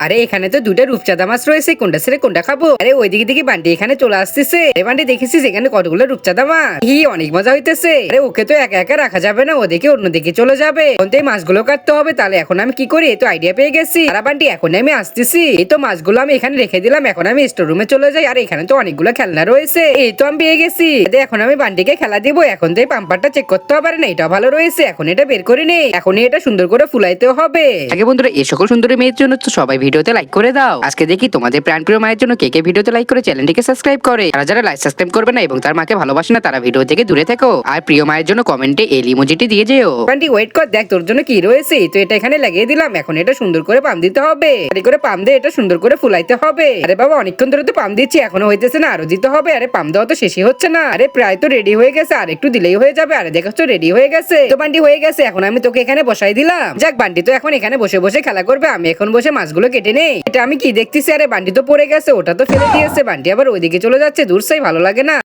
আরে এখানে তো দুইটা রূপচাঁদা মাছ রয়েছে, কোনটা ছেড়ে কোনটা খাবো? আরে ওইদিকে দিকে বান্টি এখানে চলে আসতেছে। আরে বান্টি দেখেছিস এখানে কতগুলো রূপচাঁদা মাছ? অনেক মজা হইতেছে। আরে ওকে তো একা একা রাখা যাবে না, ওদিকে অন্যদিকে চলে যাবে। এখন তো এই মাছগুলো কাটতে হবে, তাহলে এখন আমি কি করি? এই তো আইডিয়া পেয়ে গেছি। আর বান্টি এখন আমি আসতেছি। এই তো মাছগুলো আমি এখানে রেখে দিলাম, এখন আমি স্টোর রুমে চলে যাই। আর এখানে তো অনেকগুলো খেলনা রয়েছে, এই তো আমি পেয়ে গেছি। এখন আমি বান্টিকে খেলা দিব। এখন তো এই পাম্পারটা চেক করতে হবে না, এটা ভালো রয়েছে। এখন এটা বের করে নেই, এখন এটা সুন্দর করে ফুলাইতে হবে। আগে বন্ধুরা এই সকল সুন্দরী মেয়ের জন্য তো সবাই ভিডিওতে লাইক করে দাও। আজকে দেখি তোমাদের প্রাণপ্রিয় মায়ের জন্য কে কে ভিডিওতে লাইক করে চ্যানেলটিকে সাবস্ক্রাইব করে। আর যারা লাইক সাবস্ক্রাইব করবে না এবং তার মাকে ভালোবাসে না, তারা ভিডিও থেকে দূরে থেকো। আর প্রিয় মায়ের জন্য কমেন্টে এল ইমোজিটি দিয়ে যেও। বান্টি ওয়েট কর, দেখ তোর জন্য কি রয়েছে। তো এটা এখানে লাগিয়ে দিলাম, এখন এটা সুন্দর করে পাম দিতে হবে। আরে করে পাম দিয়ে এটা সুন্দর করে ফুলাইতে হবে। আরে বাবা অনেকক্ষণ ধরে তো পাম দিচ্ছি, এখনো হইতেছে না, আরো দিতে হবে। আরে পাম দেওয়া তো শেষই হচ্ছে না। আরে প্রায় তো রেডি হয়ে গেছে, আর একটু দিলেই হয়ে যাবে। আরে দেখাচ্ছ রেডি হয়ে গেছে। তো বান্টি হয়ে গেছে, এখন আমি তোকে এখানে বসাই দিলাম। যাক বান্টি তো এখন এখানে বসে বসে খেলা করবে, আমি এখন বসে মাছগুলো কেটে নেই। এটা আমি কি দেখতেছি? আরে বান্টি তো পড়ে গেছে, ওটা তো ফেলে দিয়েছে। বান্টি আবার ওইদিকে চলে যাচ্ছে, দূর সাই ভালো লাগে না।